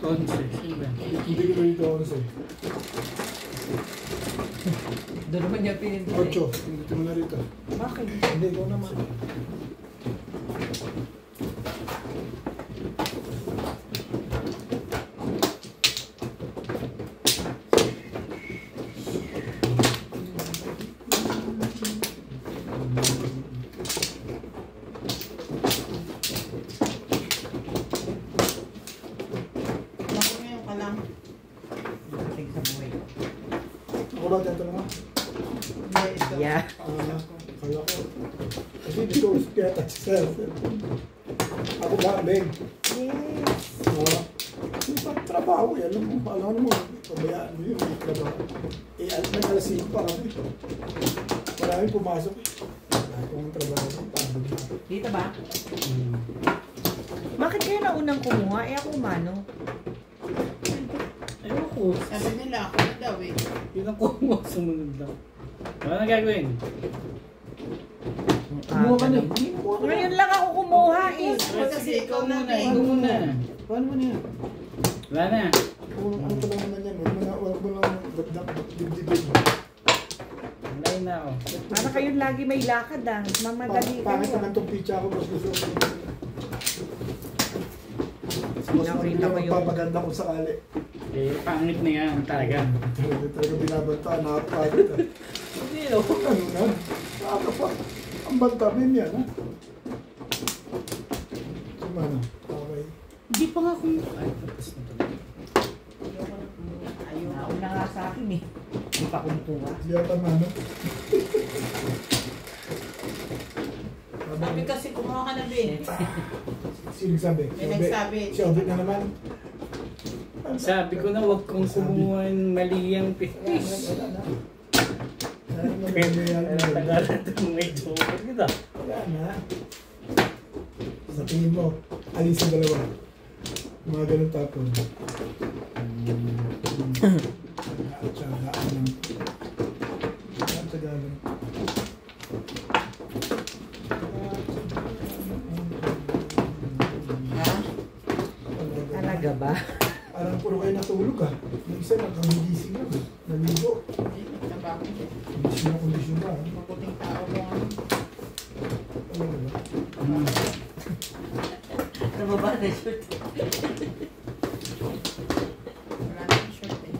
Hindi ko dito 11. Doon naman niya pinindot. 8. Hindi mo na rito. Bakit? Hindi, ikaw naman. Ako ba dito naman? Yeah. Kala ko. Kasi dito kaya touch cell. Ako ba, Beng? Yes. Yung trabaho, alam mo, pabayaan mo yun, yung trabaho. Alas 5 pa kami. Maraming pumasok eh. Kung trabaho, pagod na. Dito ba? Bakit kayo na unang kumuha? Eh ako umano. Ayun ko. Sabi nila ako na daw eh. Yun ang kumuha, sumunod lang. Wala na gagawin. Kumuha ka na. Ngayon lang ako kumuha eh. Kasi ikaw na Ikaw muna. Paano mo na yan? Wala na. Ano pa lang naman yan? Huwag mo lang dibdibin. Online na ako. Para kayong lagi may lakad ah. Mamadali Pangit kayo. naman itong pizza ko, mas gusto ko. Mas Nakita ko yung... magpapaganda kung sakali. Eh, pangit na yan talaga. Talaga binabantaan, nakakapagod ah. Hindi, no? Ano na? Nakakapa. Ang bantamin yan, ha? Sumana. Okay. Hindi pa nga kung... Ay, tapos na talaga. Ayun, nauna nga sa akin eh. Hindi pa kumukuha. Hindi ata mano. Sabi kasi kumuha ka na Ben. Sino sabi? May nagsabi. Si Obit na naman. Sabi ko na huwag kong kumuha ng mali ang pitis. Wala na. Tagalan itong may joker kita. Wala na. Sa tingin mo, alin sa dalawa? Mga ganun tapon. Tsagaan lang. Tsagaan lang. Talaga ba? Parang puro kayo natulog ah. Yung isa nakagigising lang. Naligo. Trabaho. Kondisyon ba? Mabuting tao lang. Ano ba? Nababa na shoot. Wala nang short eh.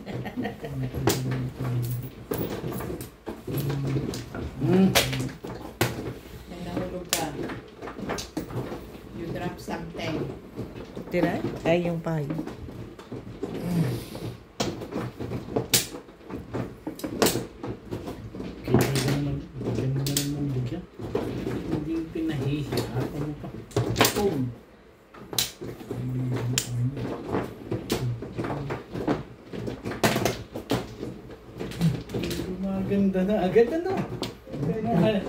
Nang nahulog ka. You drop something. Tira? Ay, yung payo. Ganda naman bigla. Hindi pinahihiya ako mo pa. Boom! Gumaganda na agad ano.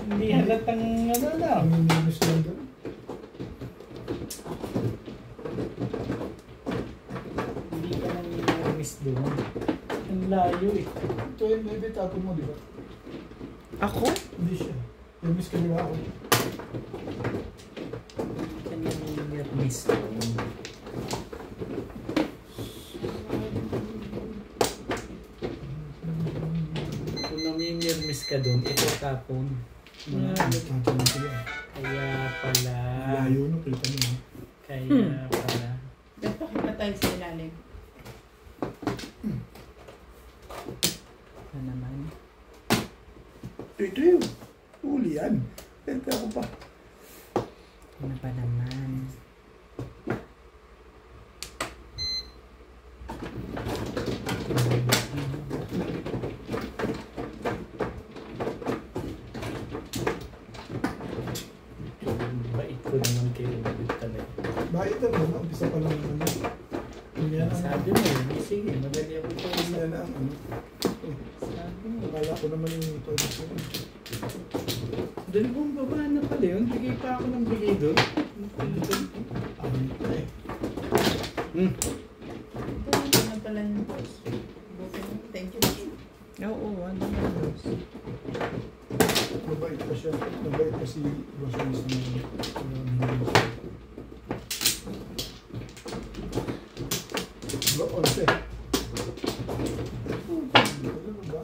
Hindi halatang ano na. Ang minus lang doon. Hindi ka nang miss doon. Ang layo eh. Ito yung baby tapon mo, di ba? Ako? Hindi siya. Yung miss ka nila ako. Hindi ka nang miss doon. Kung nami-miss ka doon, ito tapon. Tapon mo sila. Kaya pala. Layo no, kita mo. Ha? Kaya pala. Dapat pa tayo sa ilalim. Ano naman? Ito yung huli yan. Pwede ako pa. Ano pa naman? Bait ko naman kayo. Talaga. Bakit ito na? Umpisa pa lang naman. Hindi yan ang Sabi mo, sige, madali ako ito. hindi yan ang ano. Sabi mo. Akala ko naman yung toilet ko. Dali kong baba na pala yun. Bigay pa ako ng bigay doon. Ito eh. Ito na pala ng boss. Buti mo. Thank you. Oo, ano naman? Mabait pa siya. Mabait pa si Rosalis naman. Diba, 11? Ano ba?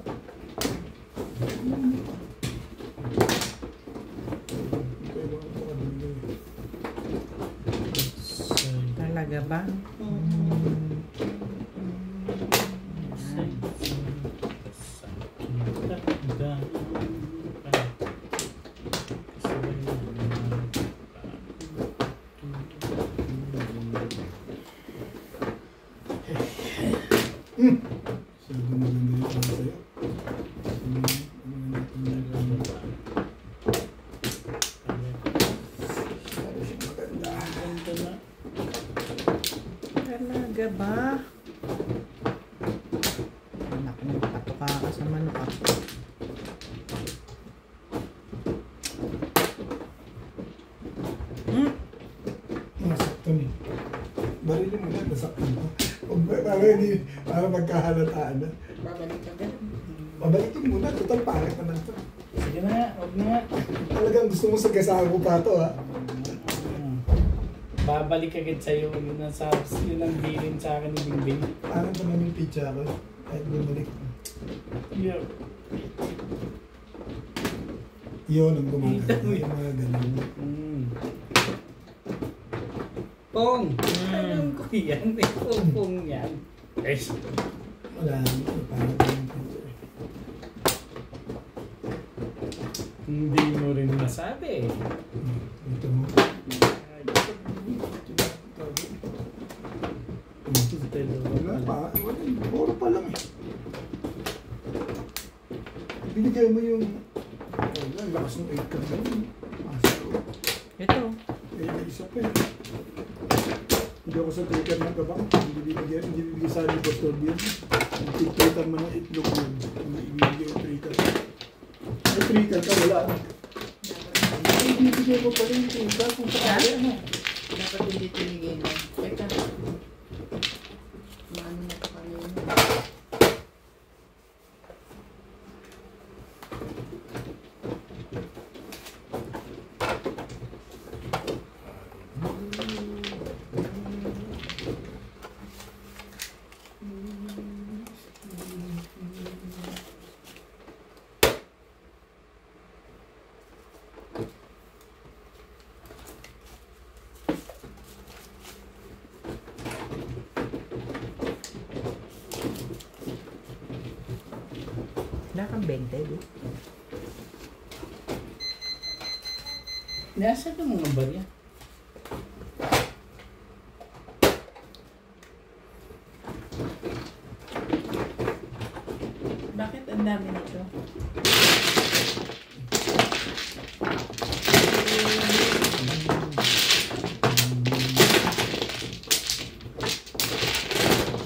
Talaga ba? Sabi mo lang yung ano sa'yo. Maganda. Talaga ba? Anak mo, patuka ka sa manok ako. Nasaktan eh. Barilin mo na, nasaktan ko. Para magkahalataan na. Babalik ka ganun. Pabalikin mo na, total pangit naman ito. Sige na nga, huwag na nga. Talagang gusto mo sagasaan ko pa ito ha. Babalik agad sa'yo. Yun ang sabs, yun ang bilin sa akin ni Bingbing. Parang naman yung pizza ko. Kahit bumalik. Yeah. Yun ang gumagano. Yung mga ganun. Pong! Alam ko yan. Pong yan. Ay, Wala naman. Parang yung pizza eh. hindi mo rin masabi. Ito mo. Wala pa. Puro pa lang eh. Binigay mo yung... Wala, lakas ng 8 ka ganun. Ito. Eh, may isa pa eh. Hindi ako sa trigger ng kabak. Hindi bibigay sa akin yung pastor yun. Nagtitritan mo ng itlog yun. Hindi ibibigay yung trigger. May trigger ka, wala na. Ibibigay mo pa rin yung trigger kung sakali ano. Dapat hindi tinigay mo. Teka. Maano na pa kanina. Wala kang 20, di? Nasa yung mga barya? Bakit ang dami nito?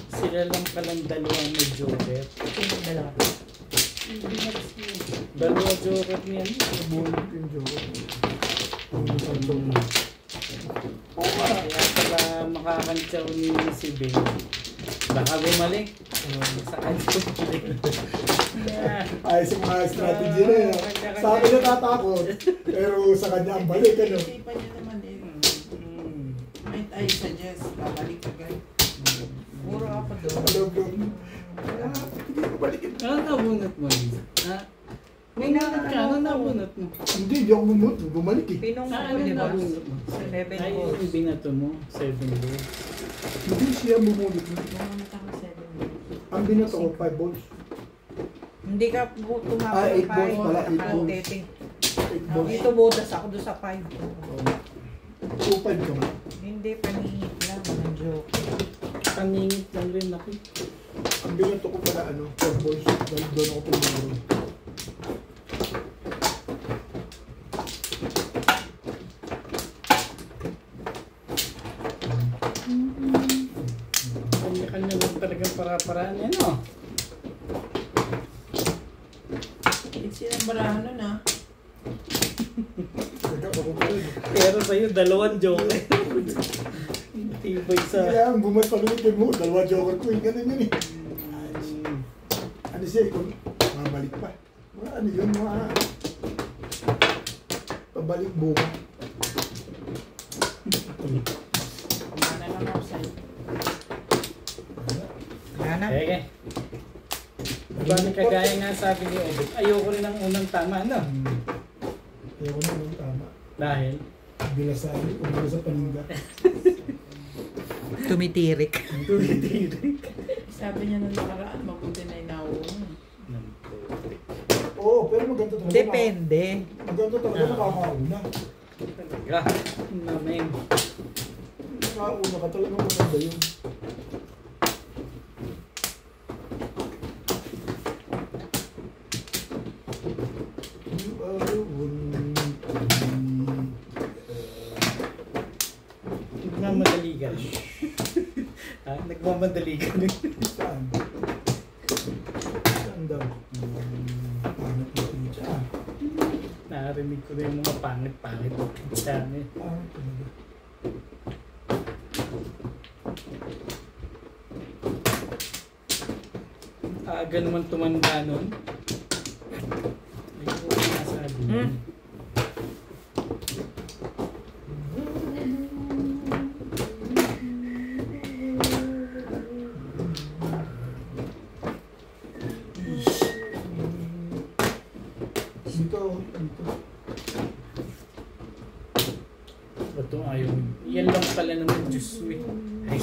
Sila lang palang dalawang may joker. Sino dalawa? Dalawa joker niyan. Bunot yung joke. Bunot ang joke. Oo nga. Kaya pala makakantsaw ni si Ben. Baka bumalik. Sa kanya. Yeah. Ayos yung mga strategy na yun. Sa akin natatakot. Pero sa kanya ang balik ano. Isipan niya naman eh. Might I suggest, babalik ka guys. Puro ako doon. Loob-loob. Hindi ko balikin. Ano nabunot mo? Ha? May nabunot ka? Ano nabunot mo? Hindi ako bumut. Bumalik eh. Pinong Ah, ko, ano di ba? nabunot mo? 7 Ay, balls. yung binato mo. 7 balls. Hindi siya bumulit. Bumunot ako 7 Ang binato ko 5 balls. Hindi ka tumapos Ah, 8 balls pala, 8 balls. 8 balls. Dito butas ako doon sa 5. 2-5 ka ba? Hindi, panihit lang. Ang joke. Kaningit lang rin ako. Ang binato ko pala 4 balls. Dahil doon ako tumuro. Kanya-kanya lang talagang para-paraan yan, no? It's yung barahan nun ah. Teka, ako pa rin. Pero sa'yo, dalawang joker. Tibay sa... Kailangan bumapalutin mo. Dalawa joker ko. Yung ganun yun eh. Ano siya, kung mabalik pa. Mga ano yun, mga pabalik buka. Kumana lang ako sa'yo. Wala. na. Eh, bali kagaya nga sabi ni Obet, ayoko rin ng unang tama, no? Ayoko na yung tama. Dahil, Bilasahin, kumbaga sa paninda. Tumitirik. tumitirik. Sabi niya nung nakaraan, mabuti na yung nauuna. Oo, pero maganda talaga. Depende. Maganda talaga nakakauna. Talaga, namin. Nakakauna ka talaga maganda yun. You are the one. Nagmamadali ka rin. Ha? Nagmamadali ka rin. Saan? Saan daw? Pangit na pizza. Narinig ko na yung mga pangit-pangit ng pizza niya. Pangit talaga. Aga naman tumanda nun. Ay, ko sinasabi nun. Dito, dito. Ba't ayaw? Yan lang pala naman Diyos mo. Ay,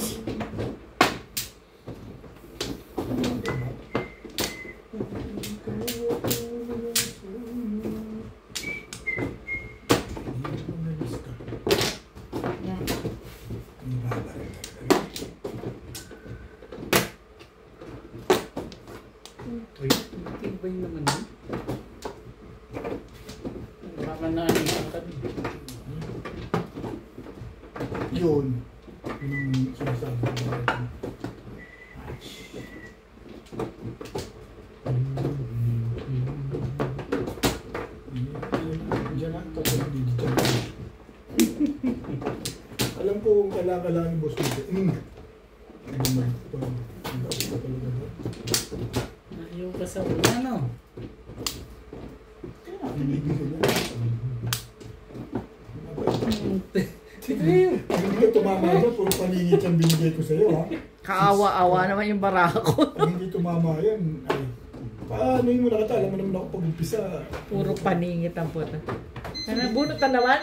uy, tibay naman yun. Baka naanihan ka din. Yun. Yun ang sinasabi ko. Diyan na, tapos hindi dyan. Alam ko kung kailangan ni boss dito. Ano man, ito. Ang dami ko talaga ba? Ayaw ka sa una, no? Hindi ko na. Hindi ka tumama yan, puro paningit yung binigay ko sa'yo, ha? Kaawa-awa naman yung barako. Pag hindi tumama yan, ay, paano yun mo nakita? Alam mo naman ako pag-umpisa. Puro paningit ang puta. Ano, bunot na naman?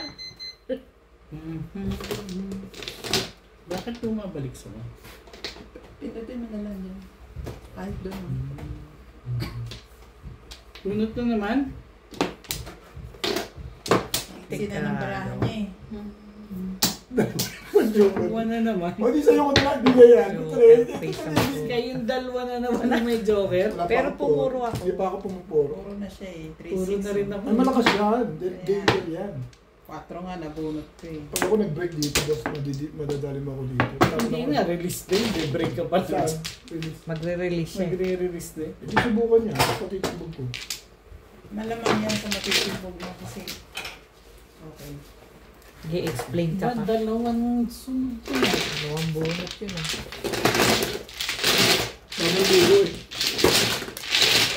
Bakit bumabalik sa mo? Pindutin mo na lang yan. Kahit doon. Bunot na naman? Sina ng barahan niya eh. Dalawa na naman. O, di sa'yo ko na bigay yan. Kayong dalawa na naman na may joker. Pero pumuro ako. Hindi pa ako pumupuro. Puro na siya eh. 3-6. Puro na rin ako. Ay, malakas yan. Danger yan. 4 nga nabunot ko eh. Pag ako nag-break dito, boss, madadalim ako dito. Hindi nga, release din. Break ka pala. Saan? Release. Magre-release siya. Magre-release din. Ito subukan niya. Pati tubog ko. Malamang yan kung matitibog mo kasi. Okay. I-explain ka pa. Dalawang sunod ko na. Dalawang bunot yun ah. Ano ligo eh.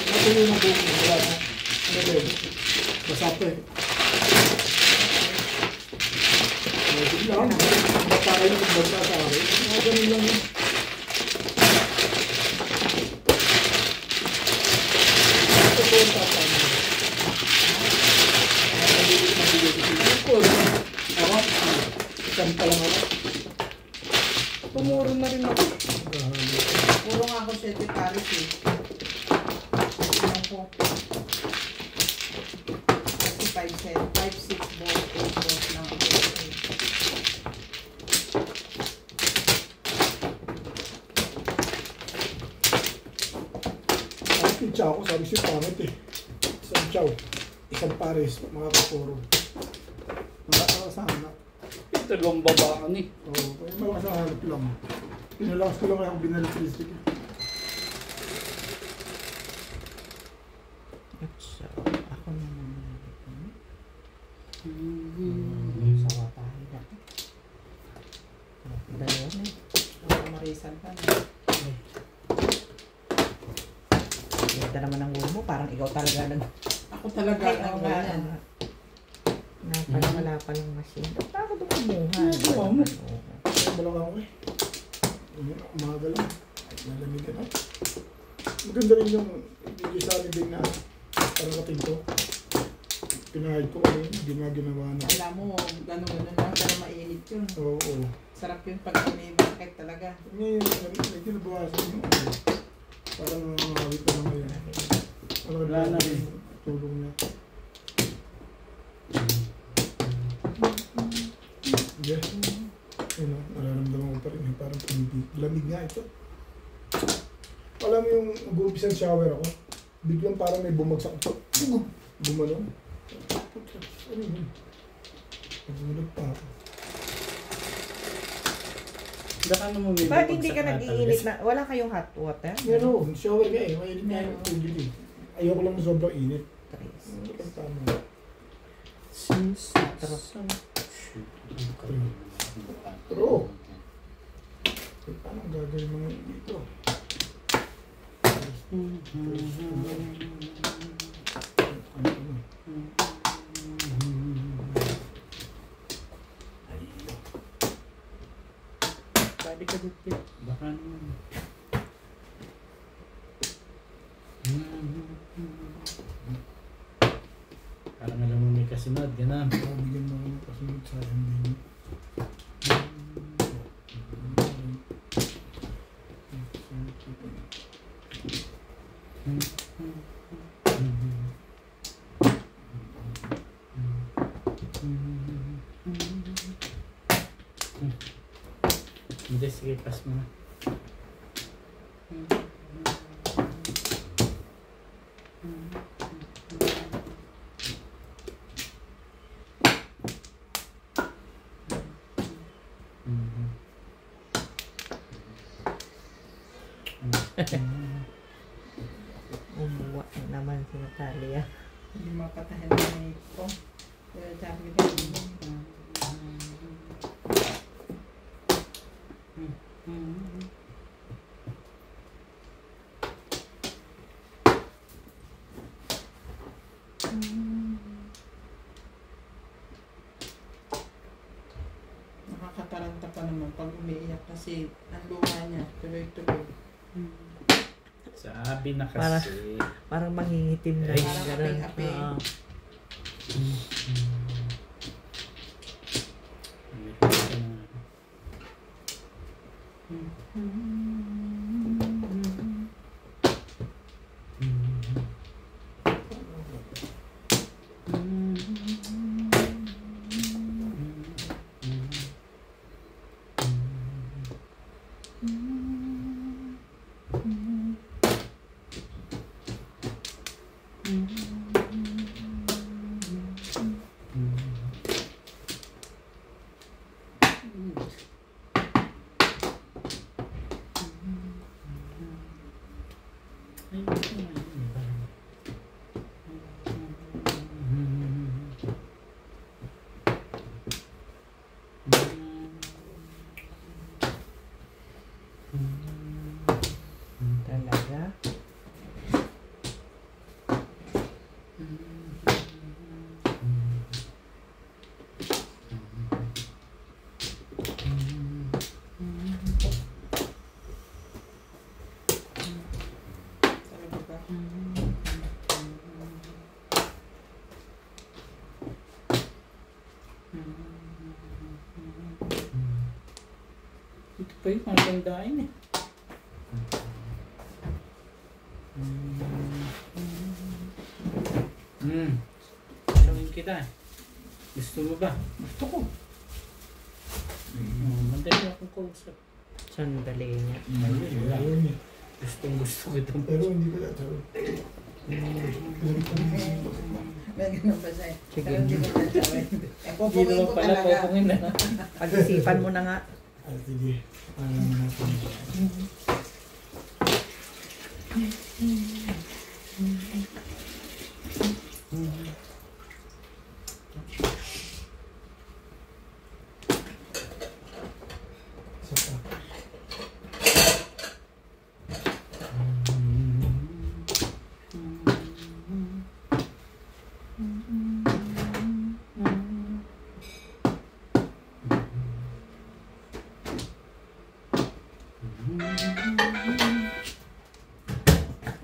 Ano yun ang buko? Wala na. Ano ba yun? Basa pa eh. Sige lang. Bata kayo na magbasa sa akin. Mga ganun lang yun. Ito po yung tatama. Ako? Isang pa lang ako. Pumuro na rin ako. Puro nga ako 7 pares eh. Ano ko? Kasi 5-6 balls, 8 balls lang ako. Ang chow ko, sabi siya pangit eh. Isang chow. Isang pares, mga kapuro. Nakakasahanap. Ito lang babaan eh. Oo, kaya makakasahanap lang. Pinalakas ko lang kaya akong binalistik eh. So, ako naman. Sawa tayo dati. Dalawa na eh. Ako marisan ka na. Ganda naman ang ulo mo. Parang ikaw talaga nag... Ako talaga ang ganyan. Wala pa lang machine. Ba't ako dumuha? Ginagawa mo? Kaya ba lang ako eh. Umaga lang. Nalamigan na. Maganda rin yung gigisali din na parang kapinto. Pinahid ko kami, ginawa na. Alam mo, gano'n-gano'n lang para mainit yun. Oo. Sarap yun pag may masakit talaga. Ngayon, medyo nabawasan yung ano. Parang namamawit na lang ngayon. Wala na rin. Tulong niya. Yeah. Ayun, nararamdaman ko pa rin. Parang pinipig. Lamig nga ito. Alam mo yung nag-umpisa ng shower ako, biglang parang may bumagsak. Bumalong. Ano yun? Nagulag pa ako. Baka naman may Bakit hindi ka bumagsak na nag-iinit talaga. na? Wala kayong hot water? Meron, shower nga eh. Mainit nga yung tubig eh. Ayoko lang na sobrang init. Ang tama. Since Pero, paano ang gagawin mga dito? Pwede ka dito. Baka naman. Parang alam mo may kasunod, gano'n. Bigyan mo ng kasunod sa akin din. Hindi, sige, pass mo na. Umuwa na naman si Natalia. Hindi mapatahan na ito. Pero sabi ko nakakataranta pa naman pag umiiyak kasi ang luha niya tuloy-tuloy. Sabi na kasi. Parang mangingitim na. Ay, Parang parang aping-aping. Talaga? Talaga ba? Ito pa yung magandaan eh. Tanungin kita. Gusto mo ba? Gusto ko. Madali akong kausap. Sandali niya. Ayaw niya. Gustong gusto ko itong Pero hindi ko lang. May ganun ba siya? Sige. Pero hindi ko tatawin. Hindi Pupungin naman ko pala talaga. pupungin na. Pag-isipan mo na nga. Ah, sige. Para naman natin. Isa pa.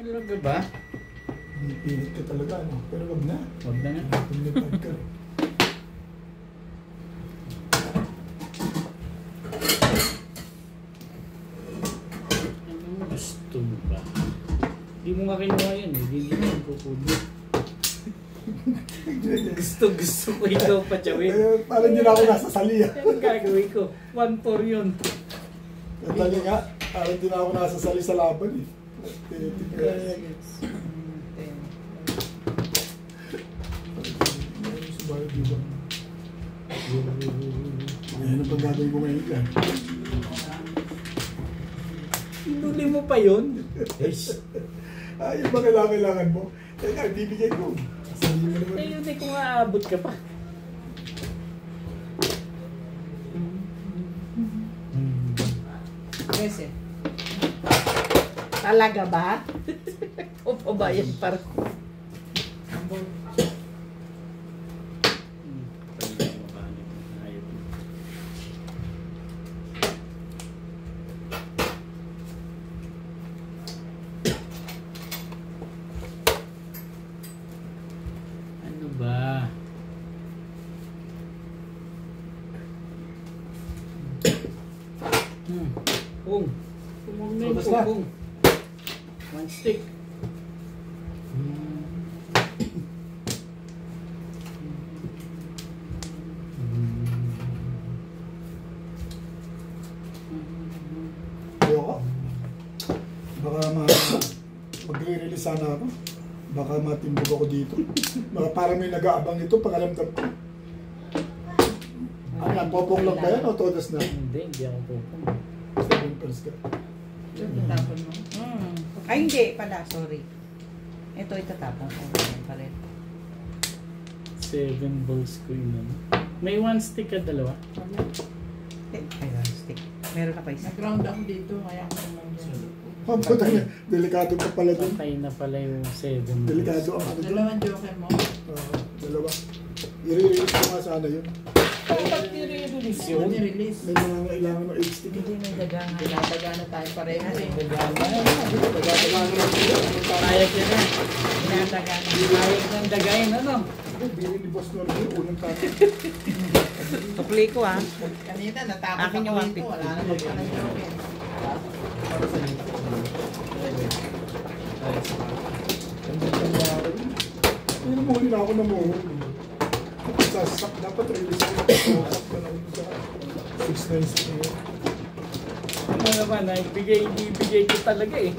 Talaga ba? Pilit ka talaga, ano? Pero wag na. Huwag na nga. Pumipad ka. Anong gusto mo ba? Hindi mo nga kinuha yun eh. Hindi mo kukulit. Gusto ko ikaw pa, Chawin. Parang hindi na ako nasa sali, ah. Anong gagawin ko? 1-4 yun. Dali nga, parang hindi na ako nasa sali sa laban, eh. Subayad di ba? Ano pang gagawin ko ngayon yan? Hinuli mo pa yun? Yes. Ay, yung ba kailangan mo? Teka, bibigay ko. Sabihin mo naman. Eh, yun eh, kung aabot ka pa. Kasi. Talaga ba? O pabayan para. Ano ba? Kung. Kung na Tapos na. kung. One stick. Ayoko. Baka magre-release sana ako. Baka matimbog ako dito. Baka parang may nag-aabang ito, pangalamdam ko. Ano, popong lang ba yan o todas na? Hindi ako pupong. 7 pairs ka. Tapon mo. Ay, hindi pala. Sorry. Ito itatapon ko. Ayan pa rin. 7 balls ko yun. May one stick ka, dalawa? Ay, stick. Meron ako isa. Nag-ground ako dito, kaya ako naman dyan. Oh, puta niya. Delikado pa pala dun. Patay na pala yung 7 balls. Delikado ang ano dun. Dalawang joker mo. Dalawa. I-release ko nga sana yun. Dapat nire-release Yun, yun. ni-release. May mga kailangan ng 8 stick. Hindi may dagangan. Pinapagana tayo pareho eh. Payag yan eh. Pinadagangan. Payag ng dagayin, ano? Bili ni Boss Norby, unang tatay. Tukli ko ah. Kanina, natakot Akin yung ako 150. dito. Wala naman pa ng joker. Hindi mo huli na ako na mo. Sasak, dapat release ko. Sasak pa lang sa 6 na Ano naman, ibigay ko talaga eh.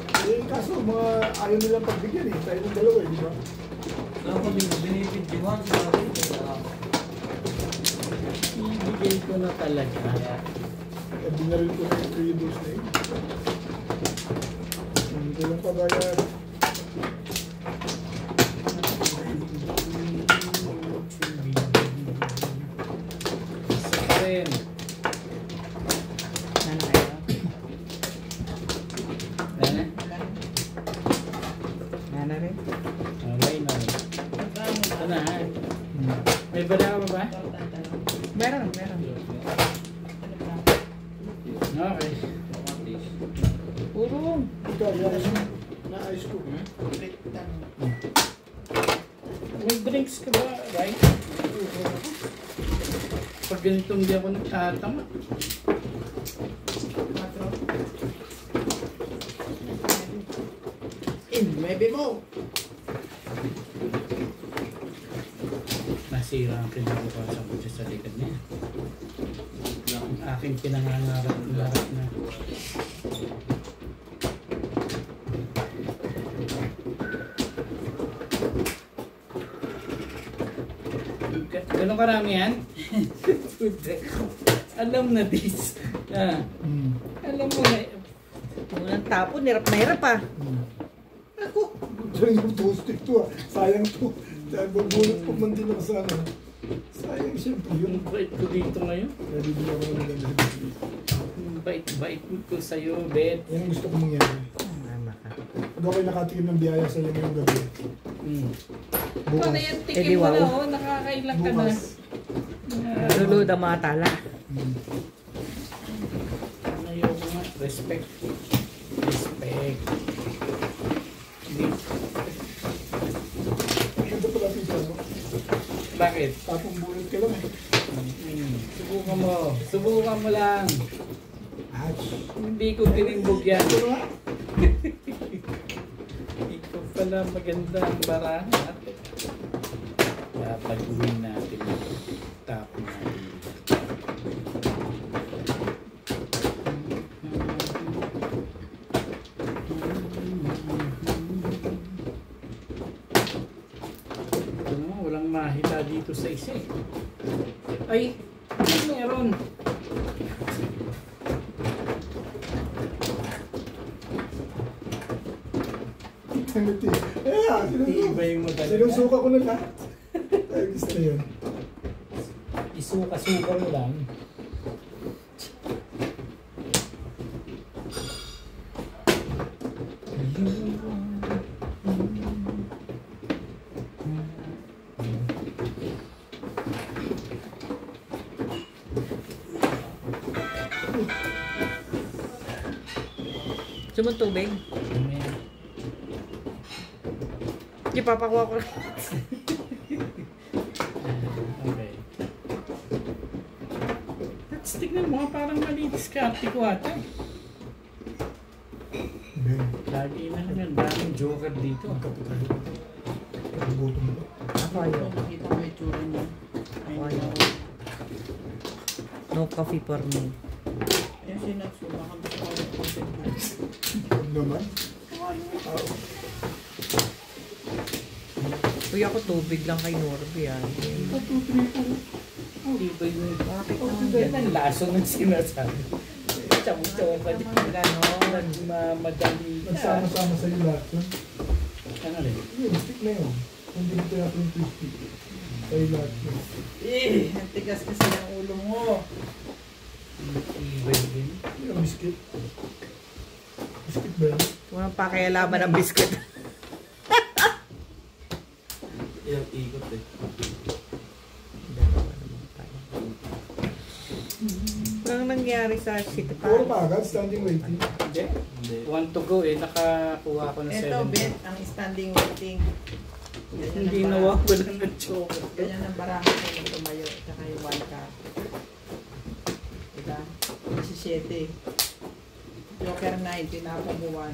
kaso mga ayaw nilang pagbigyan eh. Tayo ng dalawa eh, di ba? Ibigay ko na talaga. Binaril ko na yung 3 doors na yun. Hindi ko lang pabayad. Isa rin. Ano kayo? Ano? Ano rin? Okay na rin. Ito na ha. May bala ka ba? Meron. Okay. Urong. Ikaw, yan. Naayos ko. May drinks ka ba, right? Pag ganito hindi ako nagtatama. Maybe mo. Nasira ang kinabukasan ko sa likod niya. Ang aking pinangangarap na. Ganun karami yan? Alam na this. Alam mo na. Unang tapon, hirap na hirap ah. Ako, dyan yung 2 stick to ah. Sayang to. Dahil bubulot po man din ako sa ano. Sayang siyempre yun. Yung bait ko dito ngayon. Kaya bibigyan ako ng ganda. Yung bait ko sa'yo, Bet. Yan ang gusto kong mangyari. Mama ka. Pag ako'y nakatikim ng biyaya sa iyo ngayong gabi. Paano Bukas. yan? Eh, Tikim di mo na, wow. oh. Nakakailang ka na. Bukas. Lulod ang mga tala. Ayoko nga. Respect. Maganda pala pizza mo. Bakit? Tapong bulat ka lang eh. Subukan mo. Subukan mo lang. Ach. Hindi ko tinimbog yan. Ito nga. Ikaw pala maganda ang barahan. Pag-uwi natin. Tapon natin. Ito mo, walang mahita dito sa isa eh. Ay, meron. Iba yung mo talaga. Sinusuka ko na lahat. Ay, gusto na yun. Isuka-suka mo lang. Gusto mo tubig? Amen. Di papakuha ko. Okay. Let's tignan mo, parang mali diskarte ko ata. Ben, Lagi na lang ang daming joker dito. magkape tayo. Gutom mo ba? Ako ayaw. Nakita mo yung tsura niya. Ayaw. No coffee for me. Ayun sinagsuba ka gusto ko yung content mo. Huwag naman. Uy, ako tubig lang kay Norby ah. 1, 2, 3, 4. Hindi ba yun? Bakit Oh, naman yan yan? ang laso ng sinasabi. Tsamo-tsamo pa din. Naman ganon. Madali na. Nagsama-sama sa'yo lahat yun. Ano rin? Yung stick na yun. Hindi ko kaya yung twisty. Sa'yo lahat yun. Ang tigas kasi ng ulo mo. Iba yun. Yung biscuit. Biscuit ba yan? Walang pakialaman ng biscuit. Ilang ikot eh. Walang nangyari sa city Puro park. pa agad, standing waiting. Hindi. Hindi. Want to go eh. Nakakuha ko na Ito, 7. Bet, ang standing waiting. Ganyan Hindi ang nawawalan ng choker. Ganyan ang barahan ko yung tumayo. Tsaka yung 1 cup. Diba? 17. Joker 9, tinapon mo 1.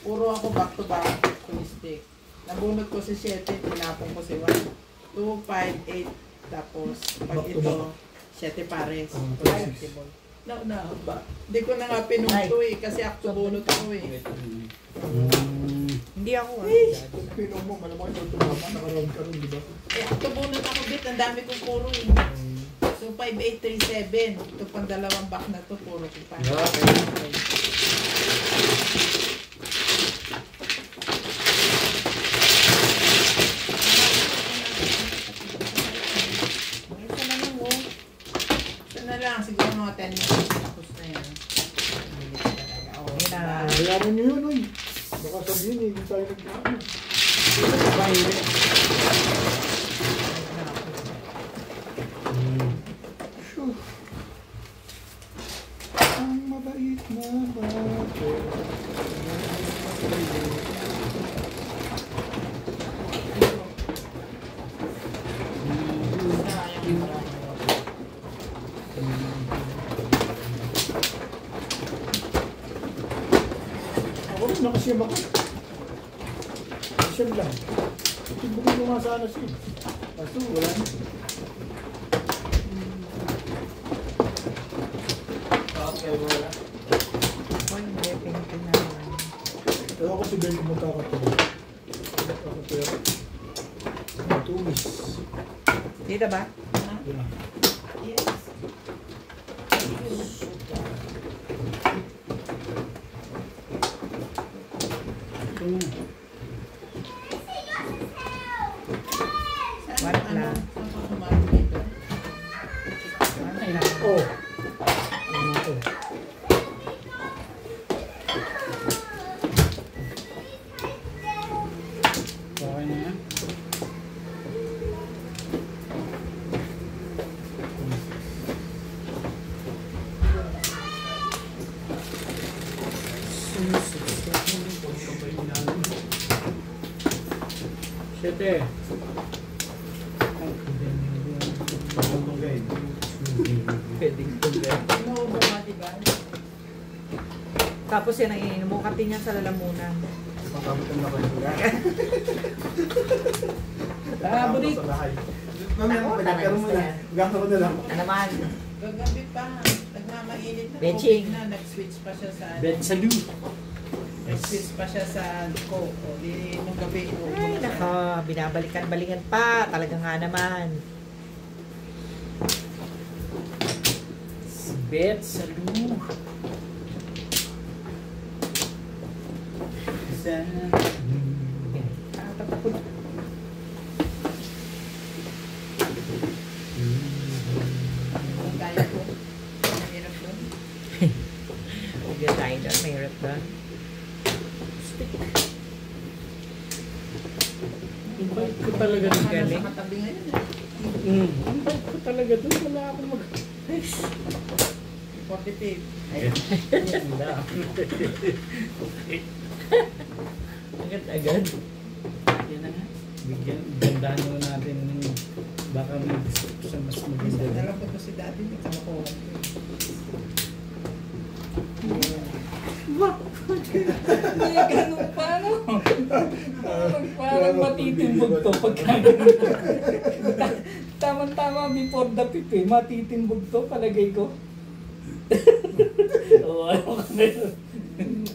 Puro ako back to back. Stick. Nabunot ko si 7, tinapon ko si 1. 2, 5, 8. Tapos, pag Back to ito, back. 7 pares. Pares. Na ba? Hindi ko na nga pinunto eh. Kasi akto bunot ako eh. Hindi ako ah. Kung pinom mo, malamang yung tumama, nakaround ka rin, di ba? Eh, akto bunot ako, Bet. Ang dami kong puro eh. So, 5, 8, 3, 7. Ito pang dalawang back na to, puro ko pa. Okay. Isa na lang, oh. Isa na lang, siguro mga 10 minutes. Tapos na yan. Bilis talaga. Oh, Yun na. diba? Bayaran nyo yun, oy. Baka sabihin eh, hindi tayo nagkakaano. Phew. Ang mabait na bate. Sayang yung marami. Ako rin, nakasiyam ako. Siyam lang. Tibukin mo nga sana siya. Kaso wala na. Okay, wala. Uy, hindi. Pinipin na naman. Ewan ko si Ben kung magkakatawa. Magkakatawa. Matumis. Dito ba? Yan. Yes. Ito na. Saan What ano? na? Saan ka kumain dito? Ay, na. Oh. Ano ito? Okay na yan. Sete. Pagkakong guide. Pwedeng tunggal. Ano ba nga, diba? Tapos yan ang ininom mo. Katin yan sa lalamunan. Pagkamutan na kayo. Burik. Sa bahay. Mamaya Ako, ko pagkakaroon mo na. Gagawa na lang. Ano naman? Gagabi pa. Nagmamainit na. Benching. COVID na. Nag-switch pa siya sa... Ben Salu. Nag-switch pa siya sa Coke. O, di nung gabi. Ay, nako. Binabalikan-balingan pa. Talaga nga naman. Bet Salu. Tatapon. Kung kaya ko. Mahirap doon. Huwag yan tayo doon. Mahirap doon. Ang bait ko talaga ng Baka galing. nasa katabi ngayon eh. Ang bait ko talaga doon. Wala akong mag... 45. Wala. Agad-agad. Yan na nga. Bigyan, gandahan naman natin ng baka may gusto sa mas maganda. Alam ko to si Daddy. May kamakuha. Ganun pa, no? Parang matitimbog to pagka Tama-tama before the pip eh. Matitimbog to, palagay ko. Oo, ano ka na yun?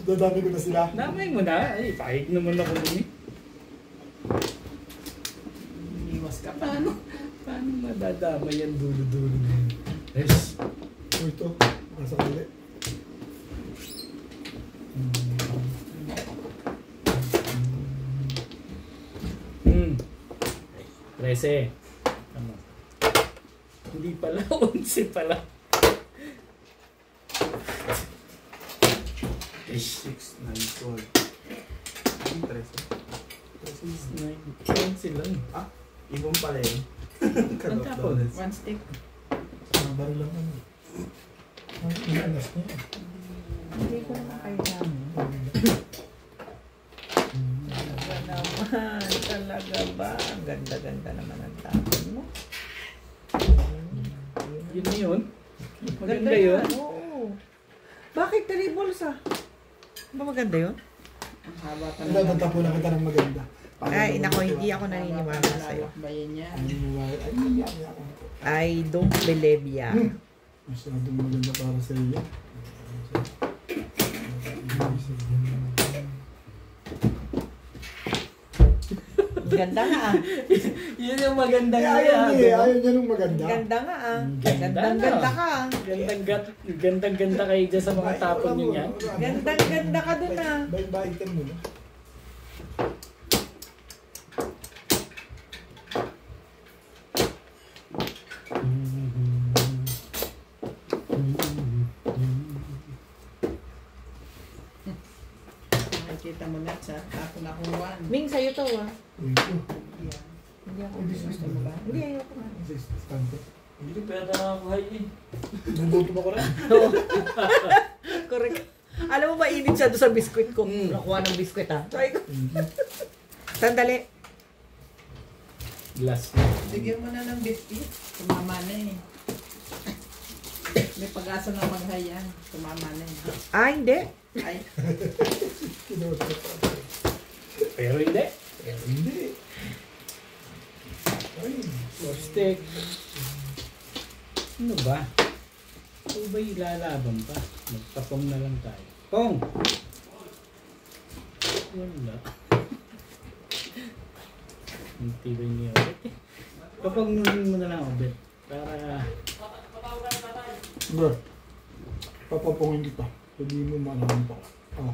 Dadami ko na sila. Damay mo na. Ay, pahig naman ako dun eh. Iwas ka. Paano madadamay yan dulo-dulo na yun? Yes. O ito, makasakali. Hmm. 13. Tama. Hindi pala, 11 pala. 6, 9, 12. Ang 13. 11 lang. Ibang pala yun. Ang tapon. One stick. Baro lang ano. Ang anas niya. Hindi ko naman kailangan. Talaga naman. Talaga ba? Ang ganda-ganda naman ang tapon mo. Yun na yun. Maganda yun. Oo. Bakit 3 balls ah? Ba maganda yun? Ang haba Ano, tatapunan kita ng maganda. Ay, nako, hindi ako naniniwala sa'yo. Bayan niya. Ay, hindi ako. I don't believe ya. Masyadong maganda para sa iyo. Ganda nga ah. Yun yung maganda Ay, nga ayaw yan. niya, ayaw niya nung maganda. Ganda nga ah. Ganda Gandang-ganda na. ka ah. Gandang-ganda kayo dyan sa mga tapon nyo yan. Gandang-ganda ka dun ah. Bait-baitan mo na. Nakikita mo na sa tapon akong one. Ming, sa'yo to ah. Ito. Hindi ako. Gusto mo ba? Hindi, ayoko nga. Stante. Hindi pwede na ako eh. Naluto pa ko rin. Correct. Alam mo, mainit siya doon sa biskwit ko. Nakuha ng biskwit ah. Try ko. Sandali. Glass na. Bigyan mo na ng biscuit. Tumama na eh. May pag-asa na maghayan. Tumama na eh. Ah, hindi. Ay, Pero hindi. Hindi. Ay, Stick. Ano ba? Ito ba ilalaban pa? Magpapong na lang tayo. Pong! Wala. Ang tibay niya ulit eh. Papagnunin mo na lang ulit. Para... bro. Papapungin kita. Sabihin mo maraming pa. Oh.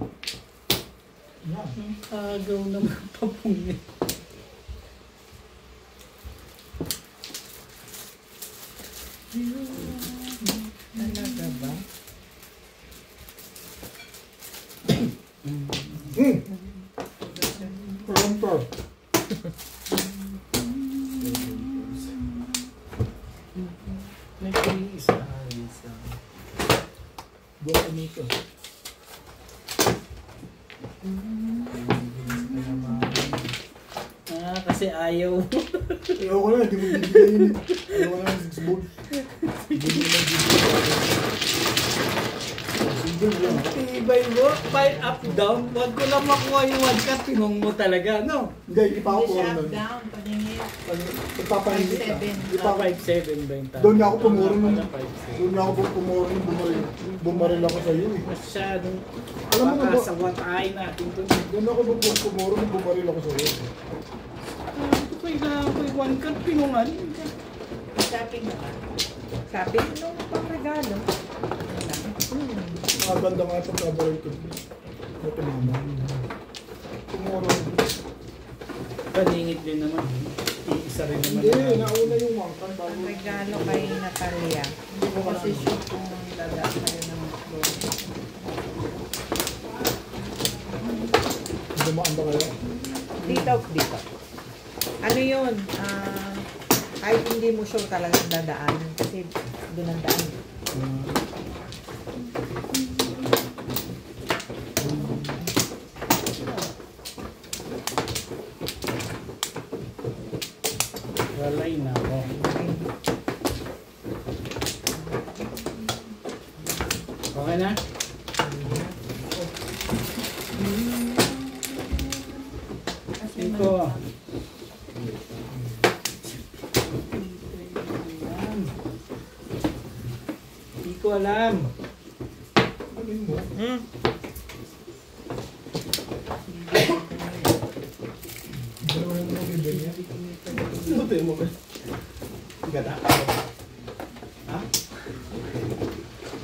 Yan. ang agaw naman papungin. Talaga ba? Pronto. May isa. Buwan nito. Kasi kasi ayaw. Ayoko na, hindi mo bibigay yun. Ayoko na ng 6 ball. Hindi mo na bibigay. Tibay mo, 5 up down. Wag ko lang makuha yung 1 cut. Tinong mo talaga, no? Hindi, hindi pa ako Hindi siya pumuro up nun. down, paningit. Pagpapahingit ka. 5-7. Hindi pa ako. 5-7 ba yung tama? Doon na ako pumuro nun. Wala, 5-7. Doon na ako pumuro nung bumaril ako sa iyo eh. Masyadong Alam mo baka ba- sa watay natin to. Doon ako pumuro nung bumaril ako sa iyo. Kailangan ko yung 1 cut. Pinungan. Shopping naman. Sabi nung pangregalo. Maganda nga ito kabaril ko. Ito naman. Pumuro. Paningit din naman. Isa rin naman. Hindi, nauna yung wangkan. Ang regalo kay Natalia. Hindi ko kasi sure kung dadaan kayo ng floor. Dumaan ba kayo? Dito. Ano yun? Kahit hindi mo sure talagang dadaanan kasi doon ang daan. Walay na ako. Okay na? Ito. Hindi ko alam. Alin mo? Dalawa yung mga bibig niya. Luto mo ba? Gata. Ha?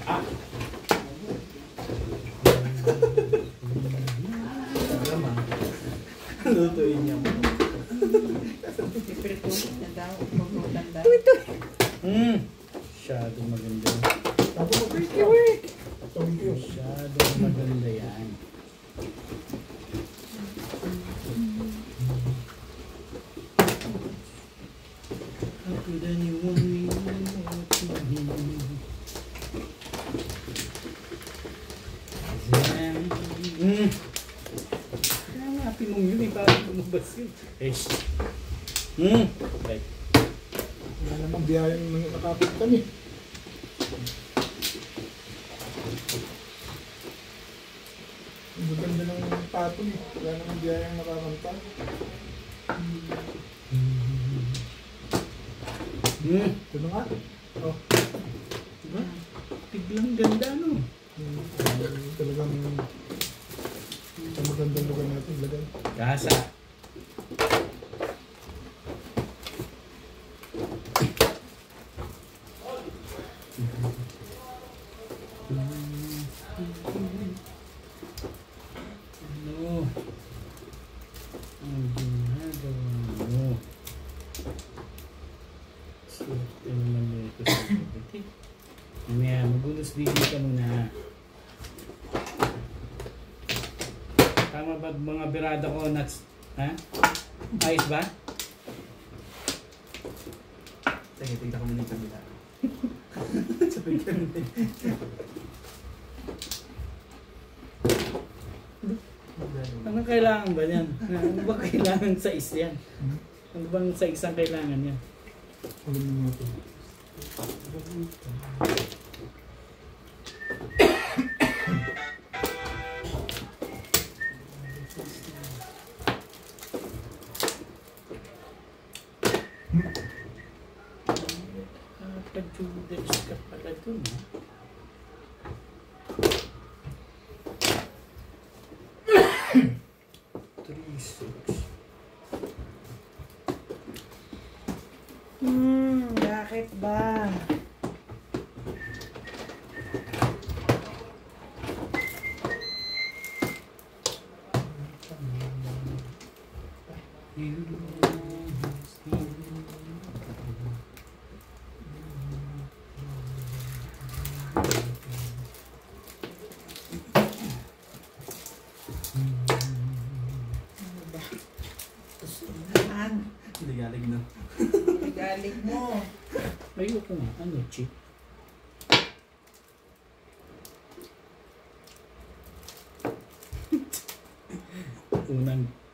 Ah? Alam lutuin niya mo. Ipritulit na daw. Pagrutan daw. Masyadong maganda. Tapos Thank you. Masyadong maganda yan. How could anyone really want to be? Kaya nga, pinong yun eh, parang lumabas yun. Right. wala namang biyayang nakapit kami. Ang ganda ng patong eh. Wala namang biyayang nakakanta. Ito na nga. Oh. Diba? Biglang ganda, no? Talagang ang magandang lugar natin. Lagay. Gasa. Ano? Ang ginagawa mo? Swerte naman ito sa kapatid. Mamaya, magulos video ka muna. Tama ba mga birada ko nuts? Ha? Ayos ba? Sige, tignan ko muna yung kabila. Sabi ka na Anong kailangan ba yan? Ano ba kailangan sa yan? Ano bang sa isang kailangan yan? Alam mo nga ito. Pag-judas ka pala dun, ha? Bakit ba? Hindi galing na. Galing mo. Ayoko nga. Ano, chip?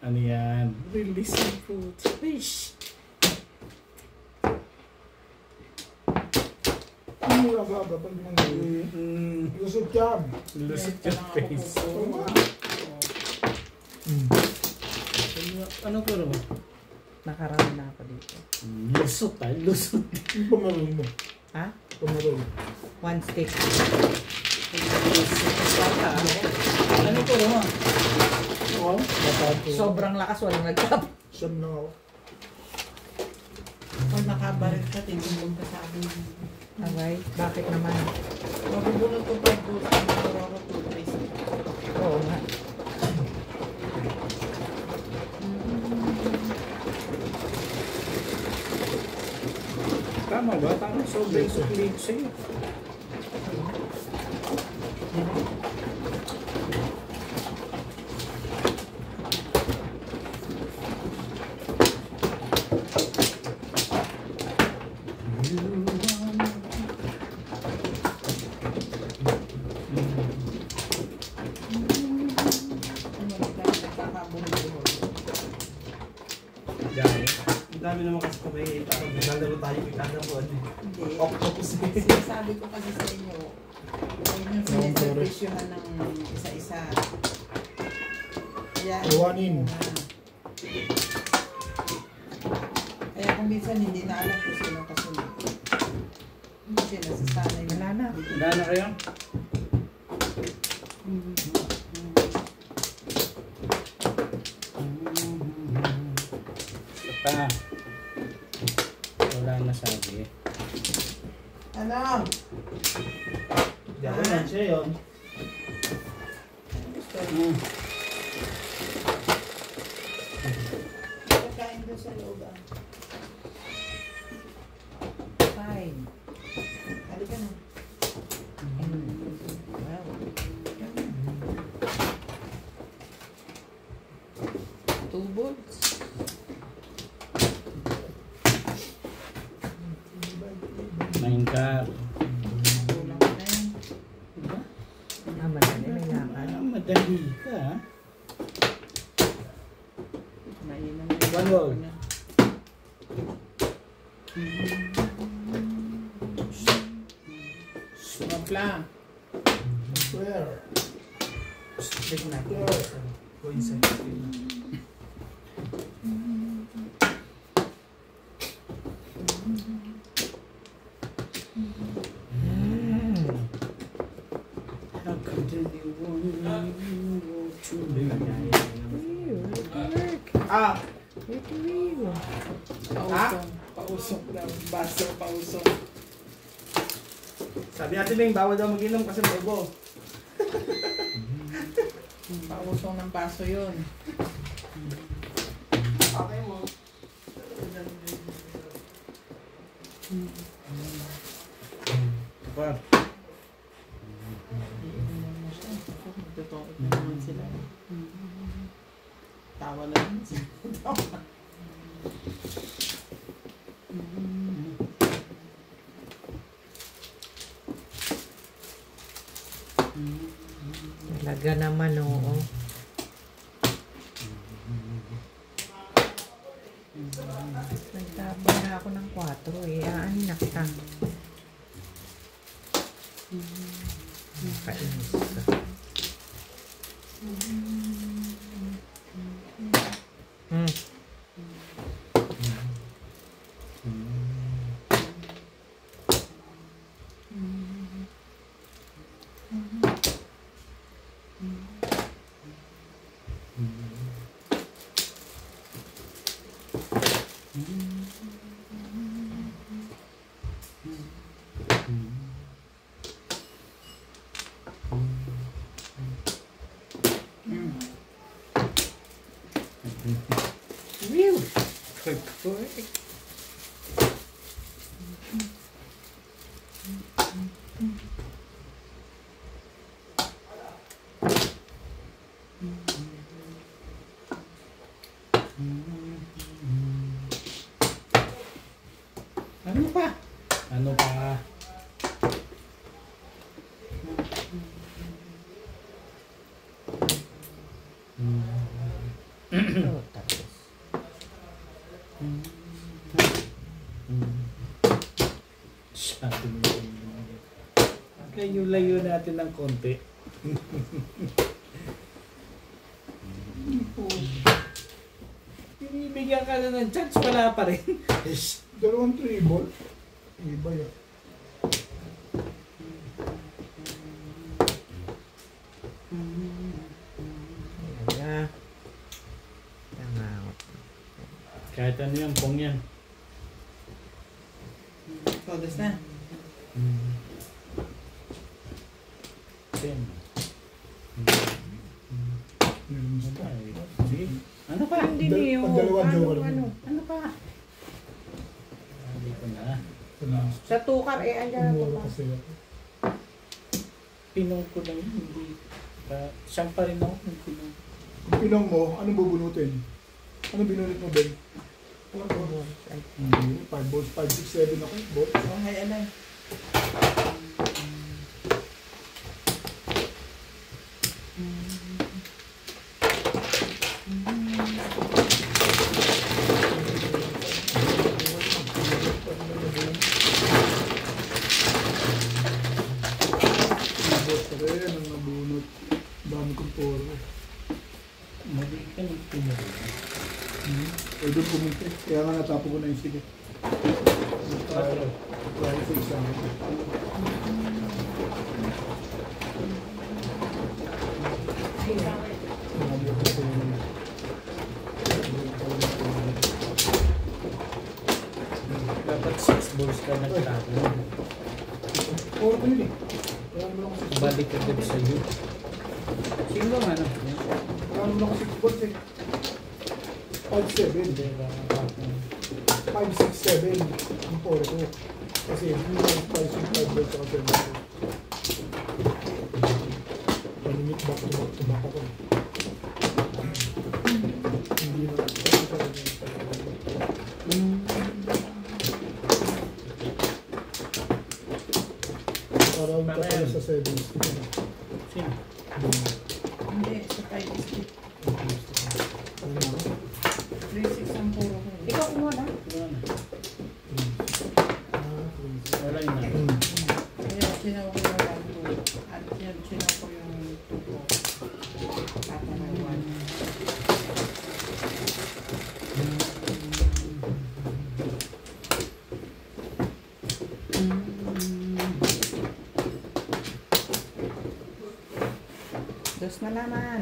Ano yan? Release the fruit. Fish. Ang aga-aga pag nang lusot yan. Lusot yung face. Ano ko ro? Nakaraan na ako dito. Lusot ah. Lusot. Yung pamaroon mo. Ha? Pamaroon. 1 stick. Ano ko ro? Oo. Matato. Sobrang lakas, walang nagtap. Siyam na ako. Pag nakabaril ka, tinulong ka sa akin. Abay, bakit naman? Mabubunod ko 5 goals, siguro ako 2-3. Oo nga. Tama ba? Parang sobrang sukli sa'yo. Dahil. Ang dami naman kasi kami, parang naglalaro tayo kada buwan. Hindi. Octopus eh. Sinasabi ko kasi sa inyo, ayun yung siniservisyohan ng isa-isa. Kaya, Iwanin. Kaya kung minsan hindi na alam kung sino kasunod. Kasi nasasanay Wala na. Wala na kayo? Basta. Wala na sabi. Ano? Hindi ako yan, siya yun. Gusto. Kakain doon sa loob ah. Fine. Halika na. Wow. 2 bolts. Main ka. Kulang ko na yan. Diba? Ah, madali, may lakad. Ah, madali ka. Ha? Mainam na yun. One wall. Sumpla. Where? Check natin. Go inside. How could anyone want to Work. Ah! Wait a minute. Pausong. Pausong daw. Baso, pausong. Sabi natin Bing, bawal daw mag-inom kasi may ubo. Pausong ng baso yun. Okay mo. Kapag. Iinom mo siya. Totoo na naman sila. Tawa na naman sila. Talaga naman, oo. Nagtapon na ako ng 4 eh. Aanin na kita. Kainis ka. Really? Quick. Ano pa? Ano pa? Oh, tapos. Sabi mo yun. Layo natin ng konti. Binibigyan ka na ng chance, wala pa rin. Dalawang treble. Iba yan. Ayan. Tangaw. Kahit ano yung pong yan. Todas na. Ten. Meron Sige. Ano pa? Hindi niyo. Pag dalawa, joker. Ano pa? Hindi ko na. Sa tukar, andyan na Umuro tukar. kasi ako. Pinong ko lang yun. Hindi. Siyang pa rin ako ng pinong. Kung pinong mo, anong bubunutin? Anong binunot mo, Ben? 4 balls. 5 balls, 5, 6, 7 ako. Balls. Oh, hay, alay. Balls pa rin ang nabunot. Dami kong poro. Mali ka ng pinong. Eh, doon pumunti. Kaya nga natapo ko na yung sige. Try sa isang. Dapat 6 balls ka nagtapo. Poro ko yun eh. Kaya naman ako 6 balls. Balik agad sa'yo. Sino ba ano? Kaya naman ako 6 balls eh. 5, 7. 5, 6, 7 ang poro ko. Kasi hindi na 5 balls ako 7 balls. Palimit back to back ako. Hindi na. Parang ka pala sa 7. Sino? Hindi, sa 5 stick. 3-6 ang puro ko. Ikaw kumuha na. Wala yun na. Kaya sinaw ko yung 1-2. At yan, sinaw ko yung 2 ko. Tapa na 1. Dos na naman.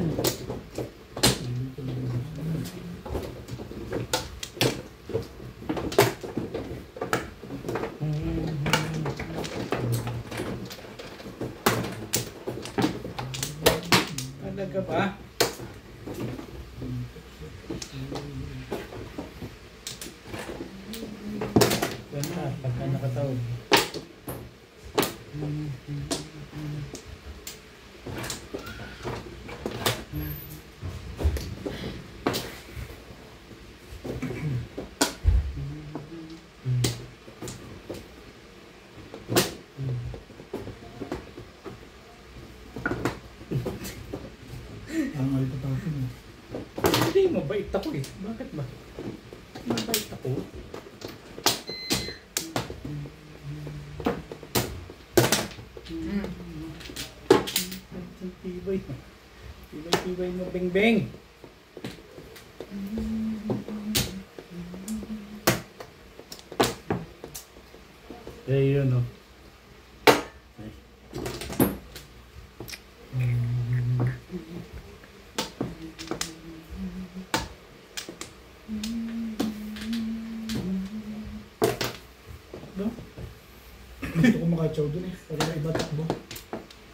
Talaga ba? Ganda, pagka nakatawag. Ang ay patapin eh. Hindi, mabait ako eh. Bakit ba? Mabait ako. Tibay. Tibay mo, beng-beng. Kaya yun, no? Gusto ko makachaw dun eh. Para iba takbo.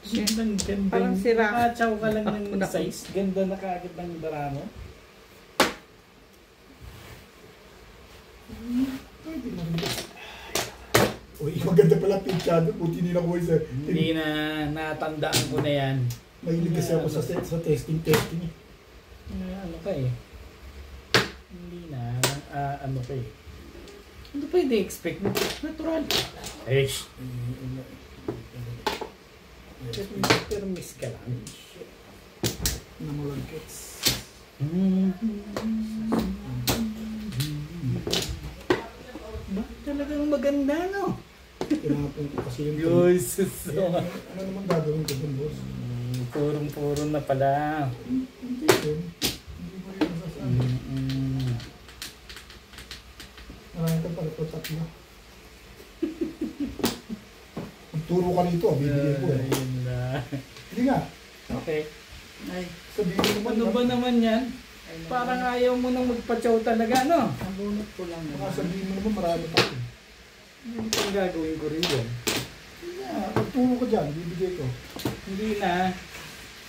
Ganda. Parang sira. Nakachaw ka lang ng size. Ganda na kaagad ng dara mo. Pwede na rin. Uy, maganda pala pinchado. Buti nila ko sa... Hindi na natandaan ko na yan. Mahilig kasi ako sa testing eh. Ano ka eh. Hindi na. Ano ka eh. Ano pa hindi expect mo? Natural. Eh, pero miss ka lang. Namulagkits. kung kasi yung Yusus. ano naman gagawin ko dun, boss? Purong-puro na pala. Hindi yun. Hindi mo rin masasabi. Marami ka pala ito, tatlo. Magturo ka rito, bibigyan ko eh. Ayun na. Hindi nga, Okay. Ay, sabihin mo naman. Ano ba naman yan? ay Parang ayaw mo nang magpa-chow talaga, no? nabunot ko lang Mga naman. sabihin mo naman, marami pa. Hindi ko gagawin ko rin yun. Hindi nga, magturo ka dyan, bibigay ko. Hindi na.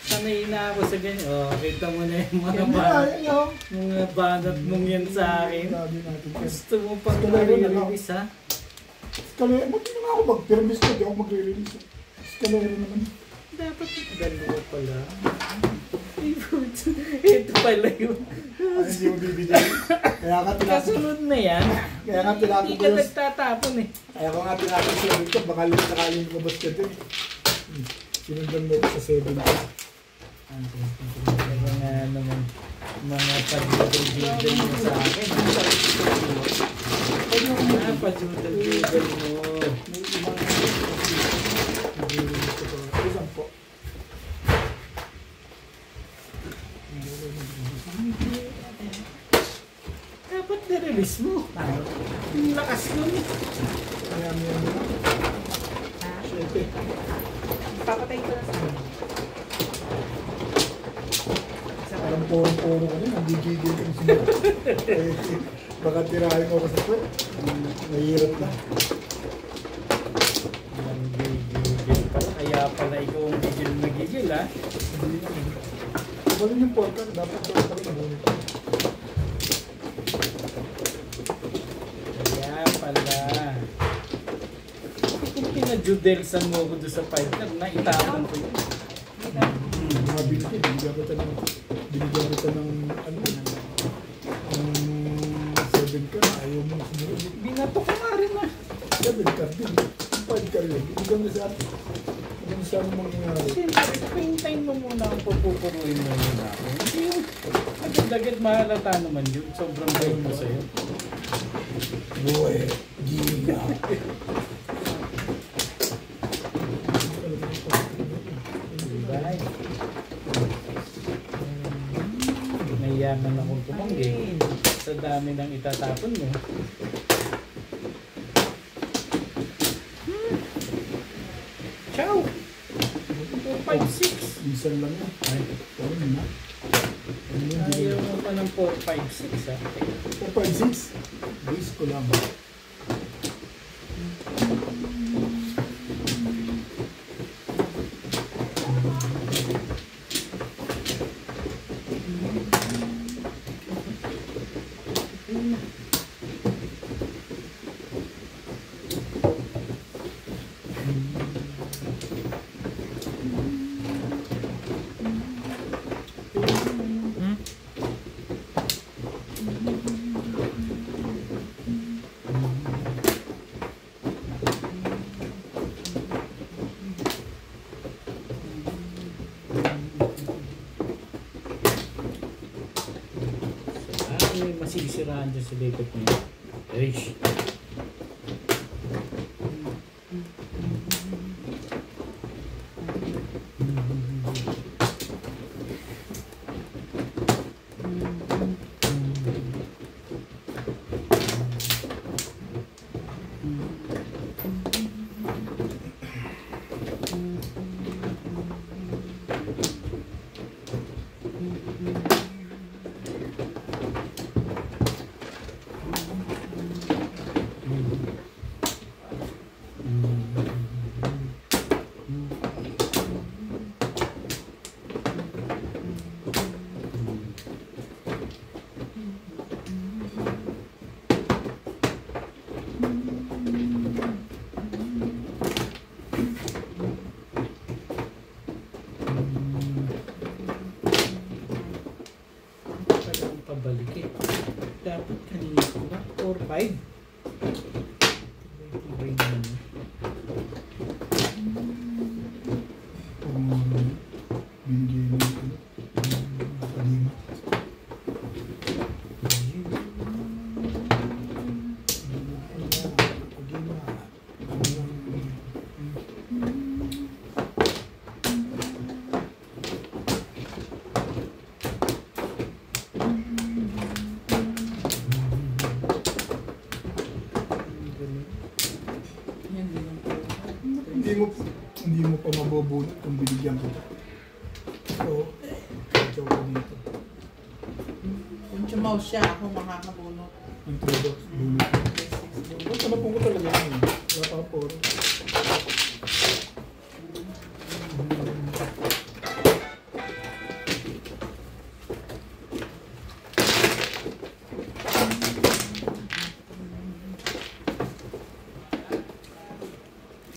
Sanay na ako sa ganyan. Oh, kita mo na yung mga Hindi nga, banat. yan yun. Mga banat mong yan sa akin. Sabi natin. Gusto mo pang Gusto na rin, ano? nare-release, ha? Kaya, buti na nga ako mag-permis ko, di ako magre-release. Kaya naman. Dapat dalawa pala. Ito pala yun. Ay, hindi mo bibigay. Kaya ka tinapos. Kasunod na yan. Kaya nga tinapos Hindi ko ka yung... nagtatapon eh. Kaya ko nga tinapos siya dito, baka sakaling lumabas ka din. Sinundan mo ko sa 7 ko. Kaya nga naman, mga pag-judel mo sa akin. Mga pag-judel mo. May ibang mag-release ko to. Isang po. Dapat na-release mo. Yung lakas nun eh. Kaya may ano na. Ha? 7. Papatay ko na sa akin. Parang puro-puro ko din, nagigigil ko siya. Baka tirahin ko sa kwet. Mahirap na. Gigil pala. Kaya pala ikaw ang gigil ha. Hindi na. Balon yung porka, dapat daw pa rin nabunit. Kaya pala. Kung pinajudelsan mo ako doon sa 5 club, naitapon ko yun. Mga binti, binigyan kita ng ano, ng 7 ka, ayaw mo sumunod. Binato ko nga rin ah. 7 ka din, 5 ka rin. Binigyan mo sa atin. Kung saan mangyayari. Siyempre, paintayin mo muna ang pupupuruin mo muna ako. Hindi yung agad-agad mahalata naman yun. Sobrang bait mo sa'yo. Boy, giga. Bye. Nahiyaman akong tumanggi. Sa dami ng itatapon mo. Ciao! 4-5-6. Minsan lang yan. Ay, ano na? Ano yun? Ayaw mo pa ng 4-5-6 ah. 4, 5, 6. Base ko lang. May masisiraan dyan sa likod niya. Eish. Talagang pabalik eh. Dapat kanina ko ba? 4-5? Tibay naman. Binigay mo yung kalima. Kalima. o mabubunot kung binigyan kita. So, ikaw ko dito. Kung chumaw siya, ako makakabunot. Ang trade off, bunot. Yes, 6 bunot. Ano pong ko talaga yun? Wala pa po.